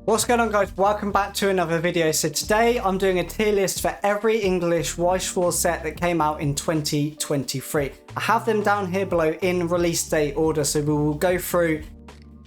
What's going on, guys? Welcome back to another video. So today I'm doing a tier list for every English Weiss set that came out in 2023. I have them down here below in release date order, so we will go through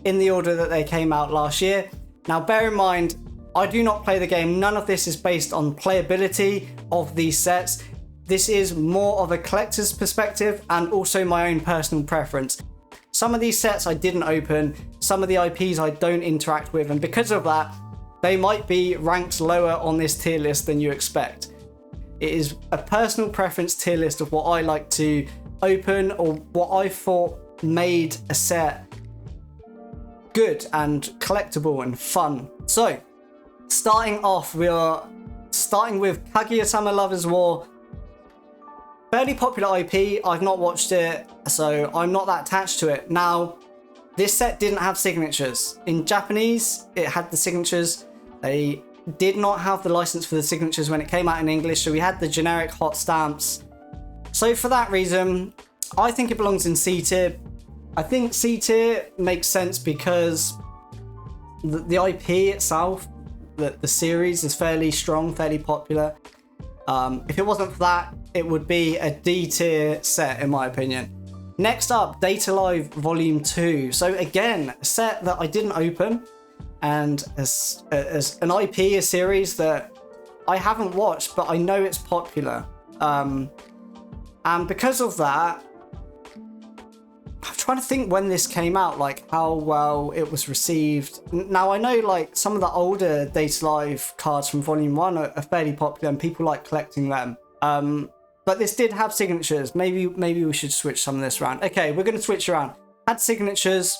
in the order that they came out last year. Now bear in mind, I do not play the game. None of this is based on playability of these sets. This is more of a collector's perspective and also my own personal preference. Some of these sets I didn't open, some of the IPs I don't interact with, and because of that, they might be ranked lower on this tier list than you expect. It is a personal preference tier list of what I like to open or what I thought made a set good and collectible and fun. So, starting off, we are starting with Kaguya-sama Lovers War. Fairly popular IP, I've not watched it, so I'm not that attached to it. Now, this set didn't have signatures. In Japanese, it had the signatures. They did not have the license for the signatures when it came out in English, so we had the generic hot stamps. So for that reason, I think it belongs in C tier. I think C tier makes sense because the IP itself, the series is fairly strong, fairly popular. If it wasn't for that, it would be a D tier set in my opinion. Next up, Data Live Volume 2. So again, a set that I didn't open, and as an IP, a series that I haven't watched, but I know it's popular. And because of that, I'm trying to think when this came out, like how well it was received. Now I know like some of the older Data Live cards from Volume 1 are fairly popular and people like collecting them. But this did have signatures. Maybe we should switch some of this around. Okay, we're going to switch around. Had signatures.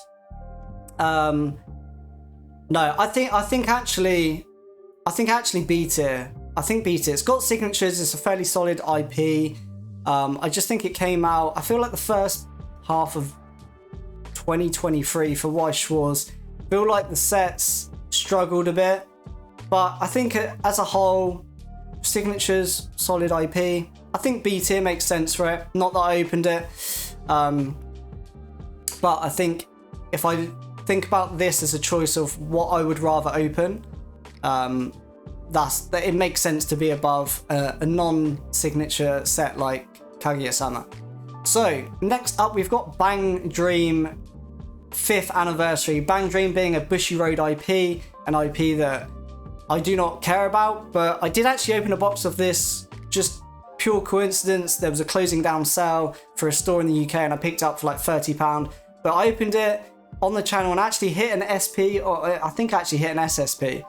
No, I think actually B tier. I think B tier. It's got signatures. It's a fairly solid IP. I just think it came out. I feel like the first half of 2023 for Weiss Schwarz. Feel like the sets struggled a bit, but I think as a whole, signatures, solid IP. I think B tier makes sense for it. Not that I opened it, but I think if I think about this as a choice of what I would rather open, it makes sense to be above a non-signature set like Kaguya-sama. So next up, we've got Bang Dream 5th anniversary. Bang Dream being a Bushiroad IP, an IP that I do not care about, but I did actually open a box of this, just pure coincidence. There was a closing down sale for a store in the UK and I picked it up for like £30, but I opened it on the channel and actually hit an SP, or I think I actually hit an SSP,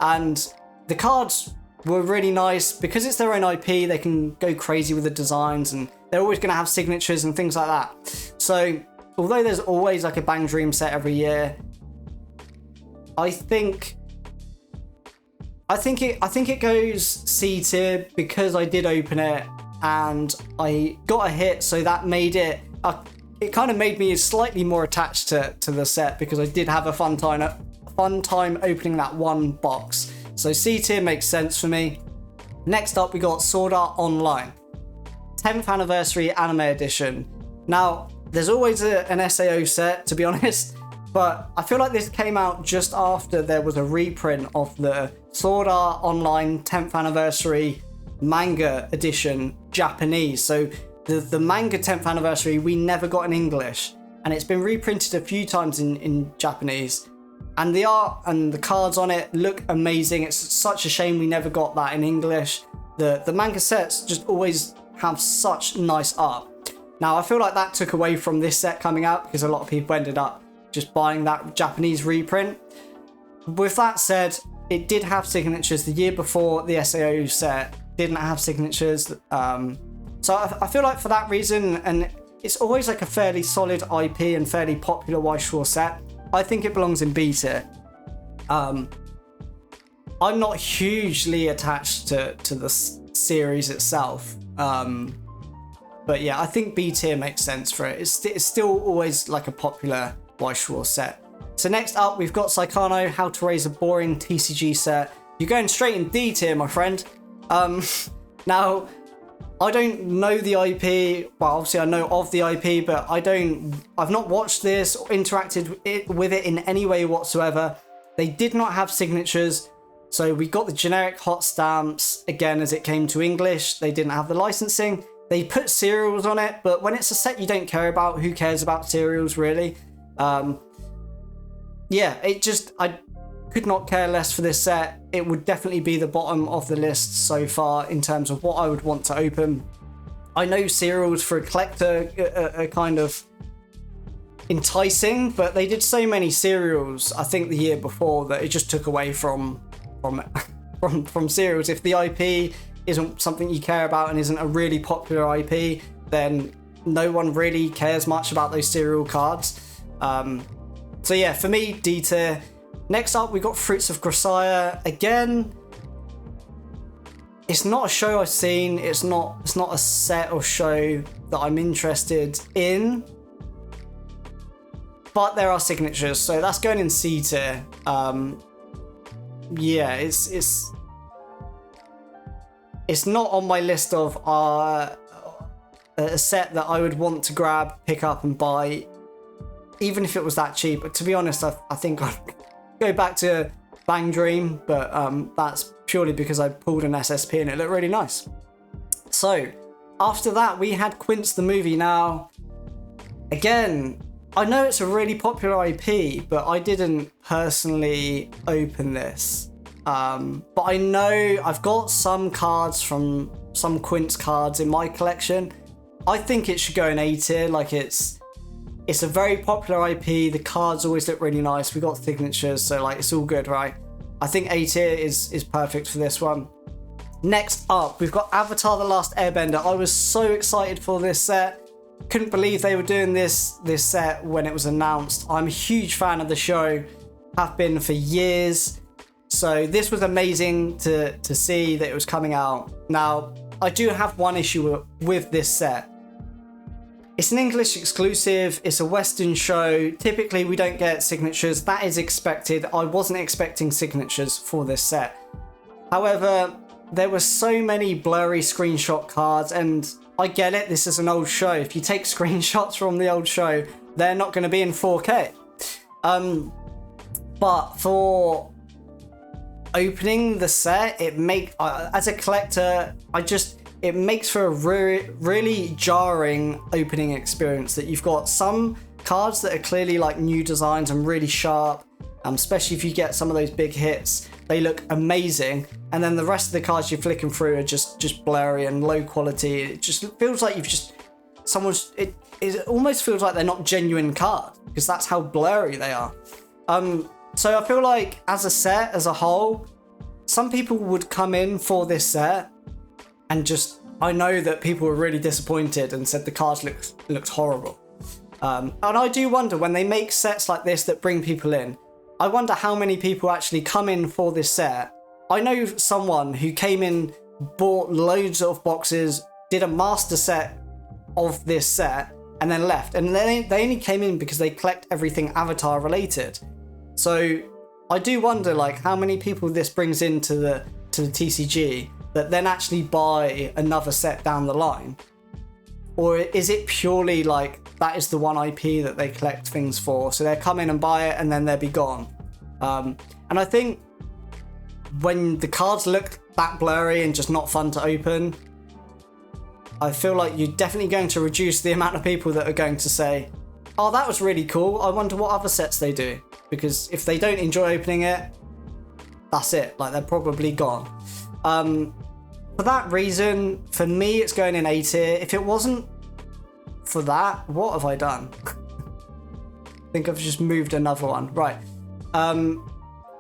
and the cards were really nice. Because it's their own IP, they can go crazy with the designs and they're always going to have signatures and things like that. So although there's always like a Bang Dream set every year, I think it goes C tier because I did open it and I got a hit, so that made it kind of made me slightly more attached to the set because I did have a fun time opening that one box. So C tier makes sense for me. Next up, we got Sword Art Online 10th anniversary anime edition. Now there's always an SAO set, to be honest, but I feel like this came out just after there was a reprint of the Sword Art Online 10th anniversary manga edition Japanese. So the manga 10th anniversary we never got in English, and it's been reprinted a few times in Japanese, and the art and the cards on it look amazing. It's such a shame we never got that in English. The manga sets just always have such nice art. Now I feel like that took away from this set coming out because a lot of people ended up just buying that Japanese reprint. With that said, it did have signatures. The year before, the SAO set didn't have signatures. So I feel like for that reason, and it's always like a fairly solid IP and fairly popular Weiss set, I think it belongs in B tier. I'm not hugely attached to the series itself. But yeah, I think B tier makes sense for it. It's still always like a popular Weiss set. So next up, we've got Saekano, How to Raise a Boring TCG set. You're going straight in D tier, my friend. Now, I don't know the IP. Well, obviously I know of the IP, but I've not watched this or interacted with it in any way whatsoever. They did not have signatures, so we got the generic hot stamps. Again, as it came to English, they didn't have the licensing. They put serials on it, but when it's a set you don't care about, who cares about serials really? Yeah, I could not care less for this set. It would definitely be the bottom of the list so far in terms of what I would want to open. I know serials for a collector are kind of enticing, but they did so many serials, I think the year before, that it just took away from serials. If the IP isn't something you care about and isn't a really popular IP, then no one really cares much about those serial cards. So yeah, for me, D tier. Next up, we got Fruits of Grisaia. Again, it's not a show I've seen. It's not a set or show that I'm interested in. But there are signatures, so that's going in C tier. Yeah, it's not on my list of a set that I would want to grab, pick up, and buy, even if it was that cheap. But to be honest, I think I'd go back to Bang Dream, but that's purely because I pulled an SSP and it looked really nice. So after that, we had Quints the movie. Now, again, I know it's a really popular IP, but I didn't personally open this. But I know I've got some cards from some Quints cards in my collection. I think it should go in A tier. Like, it's a very popular IP. The cards always look really nice. We got signatures, so like it's all good, right? I think A tier is perfect for this one. Next up, we've got Avatar: The Last Airbender. I was so excited for this set. Couldn't believe they were doing this set when it was announced. I'm a huge fan of the show, have been for years. So this was amazing to see that it was coming out. Now, I do have one issue with this set. It's an English exclusive, it's a Western show. Typically we don't get signatures, that is expected. I wasn't expecting signatures for this set. However, there were so many blurry screenshot cards, and I get it, this is an old show. If you take screenshots from the old show, they're not going to be in 4K. But for opening the set, as a collector, it makes for a really jarring opening experience, that you've got some cards that are clearly like new designs and really sharp, especially if you get some of those big hits. They look amazing, and then the rest of the cards you're flicking through are just blurry and low quality. It just feels like it almost feels like they're not genuine cards, because that's how blurry they are. So I feel like as a set, as a whole, some people would come in for this set and I know that people were really disappointed and said the cards looks horrible. And I do wonder, when they make sets like this that bring people in, I wonder how many people actually come in for this set. I know someone who came in, bought loads of boxes, did a master set of this set, and then left. And they only came in because they collect everything Avatar related. So I do wonder, like, how many people this brings into the TCG that then actually buy another set down the line. Or is it purely like that is the one IP that they collect things for, so they come in and buy it and then they'll be gone. And I think when the cards look that blurry and just not fun to open, I feel like you're definitely going to reduce the amount of people that are going to say, oh, that was really cool, I wonder what other sets they do. Because if they don't enjoy opening it, that's it, like they're probably gone. For that reason, for me, it's going in A tier. If it wasn't for that, what have I done? I think I've just moved another one. Right.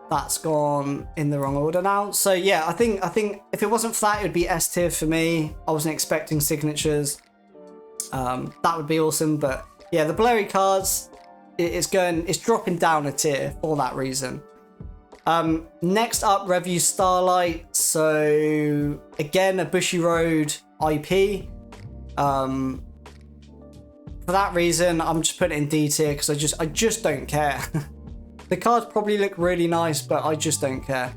That's gone in the wrong order now. So yeah, I think if it wasn't for that, it would be S tier for me. I wasn't expecting signatures. That would be awesome. But yeah, the blurry cards, it's dropping down a tier for that reason. Next up, Revue Starlight. So again, a Bushiroad IP. For that reason, I'm just putting it in D tier because I just don't care. The cards probably look really nice, but I just don't care.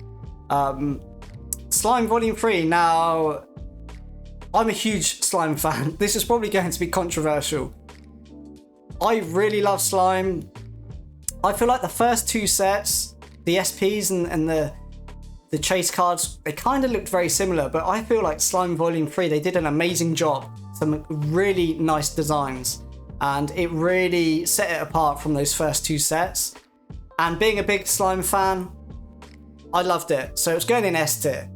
Slime Volume 3. Now, I'm a huge Slime fan. This is probably going to be controversial. I really love Slime. I feel like the first two sets, the SPs and the chase cards, they kind of looked very similar, but I feel like Slime Volume 3, they did an amazing job. Some really nice designs, and it really set it apart from those first two sets. And being a big Slime fan, I loved it. So it's going in S tier.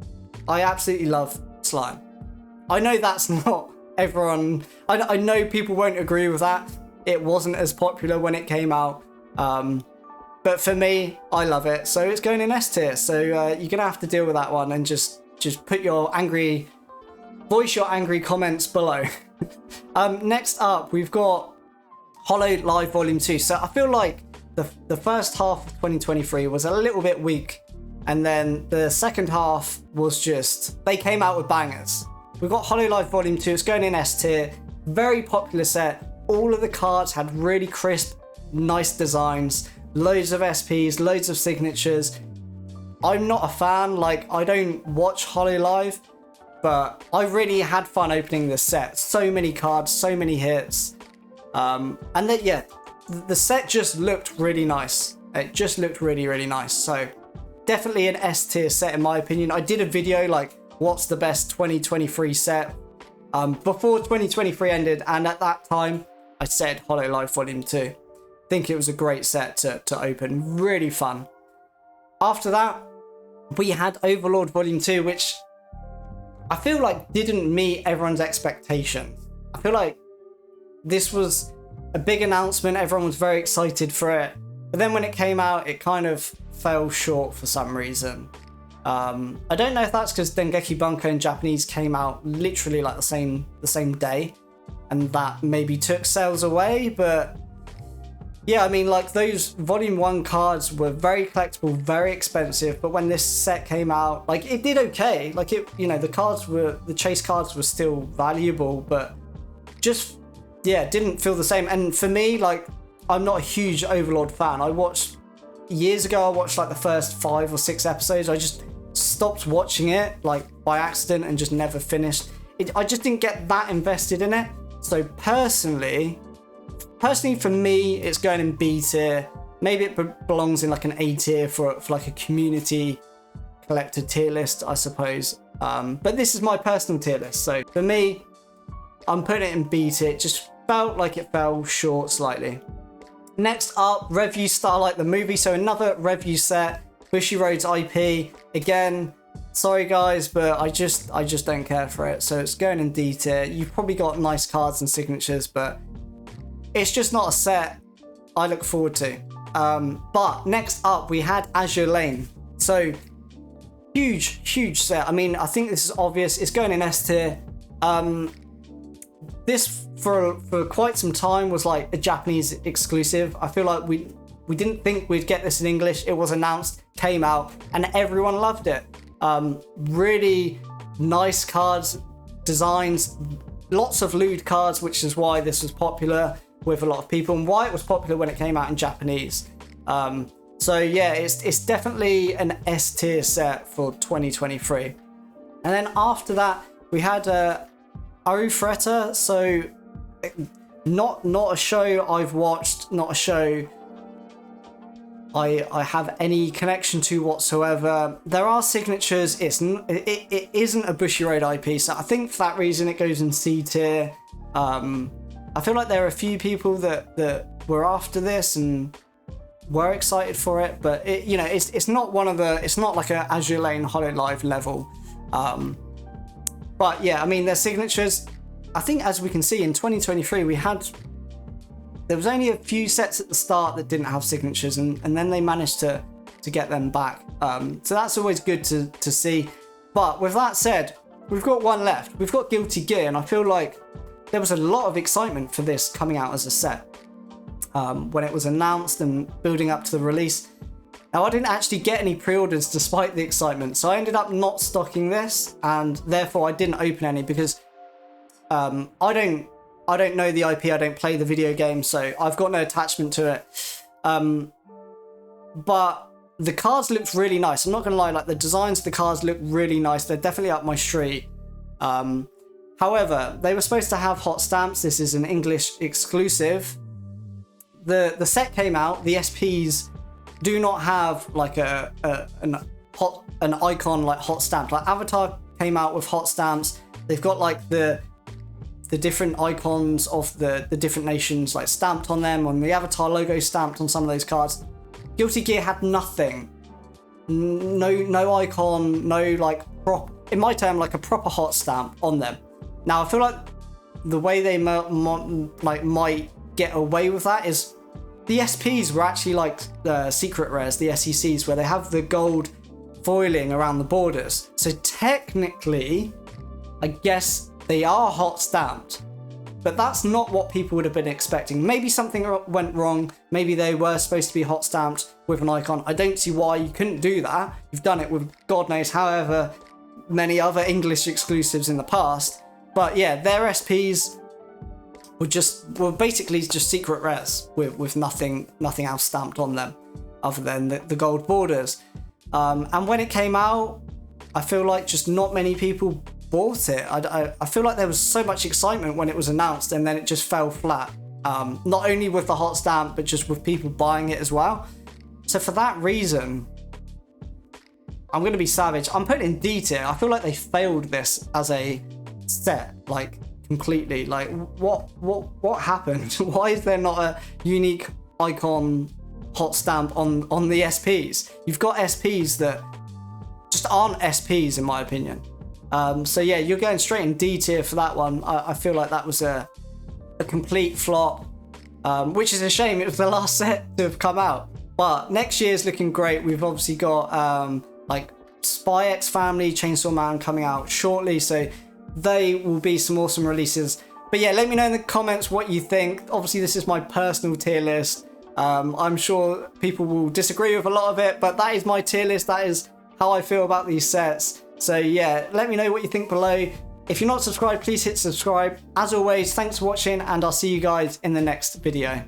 I absolutely love Slime. I know that's not everyone, I know people won't agree with that. It wasn't as popular when it came out. But for me, I love it. So it's going in S tier. So you're going to have to deal with that one and just put your voice your angry comments below. Next up, we've got Hololive Volume 2. So I feel like the first half of 2023 was a little bit weak. And then the second half was just, they came out with bangers. We've got Hololive Volume 2. It's going in S tier. Very popular set. All of the cards had really crisp, nice designs. Loads of SPs, loads of signatures. I'm not a fan, like I don't watch Hololive, but I really had fun opening this set. So many cards, so many hits. And then yeah, the set just looked really nice. It just looked really, really nice. So definitely an S tier set in my opinion. I did a video like what's the best 2023 set before 2023 ended, and at that time I said Hololive Volume 2. Think it was a great set to open, really fun. After that, we had Overlord Volume 2, which I feel like didn't meet everyone's expectations. I feel like this was a big announcement, everyone was very excited for it, but then when it came out, it kind of fell short for some reason. I don't know if that's because Dengeki Bunko in Japanese came out literally like the same day, and that maybe took sales away, but yeah, I mean, like those Volume 1 cards were very collectible, very expensive, but when this set came out, like it did okay. Like it, you know, the chase cards were still valuable, but just, yeah, didn't feel the same. And for me, like, I'm not a huge Overlord fan. Years ago, I watched like the first 5 or 6 episodes. I just stopped watching it, like by accident, and just never finished it. I just didn't get that invested in it. So personally for me, it's going in B tier. Maybe it belongs in like an A tier for like a community collector tier list, I suppose. But this is my personal tier list. So for me, I'm putting it in B tier. It just felt like it fell short slightly. Next up, Revue Starlight the movie. So another Revue set, Bushiroad's IP. Again, sorry guys, but I just don't care for it. So it's going in D tier. You've probably got nice cards and signatures, but it's just not a set I look forward to. But next up, we had Azur Lane. So huge set. I mean, I think this is obvious. It's going in S tier. This for quite some time was like a Japanese exclusive. I feel like we didn't think we'd get this in English. It was announced, came out, and everyone loved it. Really nice cards, designs, lots of lewd cards, which is why this was popular with a lot of people and why it was popular when it came out in Japanese. So yeah, it's definitely an S tier set for 2023. And then after that, we had Arufreta. So not a show I've watched, not a show I have any connection to whatsoever. There are signatures. It isn't a Bushiroad IP, so I think for that reason it goes in C tier. I feel like there are a few people that were after this and were excited for it, but it's not it's not like a Azur Lane Hololive level. But yeah, I mean, their signatures, I think as we can see in 2023, there was only a few sets at the start that didn't have signatures, and then they managed to get them back. So that's always good to see. But with that said, we've got one left. We've got Guilty Gear, and I feel like there was a lot of excitement for this coming out as a set when it was announced and building up to the release. Now, I didn't actually get any pre-orders despite the excitement, so I ended up not stocking this, and therefore I didn't open any because I don't know the IP, I don't play the video game, so I've got no attachment to it. But the cards looked really nice. I'm not gonna lie, like the designs of the cards look really nice. They're definitely up my street. However, they were supposed to have hot stamps. This is an English exclusive. The set came out, the SPs do not have like an icon like hot stamped. Like Avatar came out with hot stamps. They've got like the different icons of the different nations like stamped on them, on the Avatar logo stamped on some of those cards. Guilty Gear had nothing. No icon, no like in my term, like a proper hot stamp on them. Now I feel like the way they might get away with that is the SPs were actually like secret rares, the SECs, where they have the gold foiling around the borders. So technically, I guess they are hot stamped, but that's not what people would have been expecting. Maybe something went wrong. Maybe they were supposed to be hot stamped with an icon. I don't see why you couldn't do that. You've done it with God knows however many other English exclusives in the past. But yeah, their SPs were basically just secret rares with nothing else stamped on them other than the gold borders. And when it came out, I feel like just not many people bought it. I feel like there was so much excitement when it was announced, and then it just fell flat. Not only with the hot stamp, but just with people buying it as well. So for that reason, I'm going to be savage. I'm putting in D tier. I feel like they failed this as a set, like completely. Like what happened? Why is there not a unique icon hot stamp on the SPs? You've got SPs that just aren't SPs in my opinion. So yeah, you're going straight in D tier for that one. I feel like that was a complete flop, which is a shame. It was the last set to have come out. But next year's looking great. We've obviously got like Spy X Family, Chainsaw Man coming out shortly. So they will be some awesome releases. But yeah, let me know in the comments what you think. Obviously, this is my personal tier list. I'm sure people will disagree with a lot of it, but that is my tier list. That is how I feel about these sets. So yeah, let me know what you think below. If you're not subscribed, please hit subscribe. As always, thanks for watching, and I'll see you guys in the next video.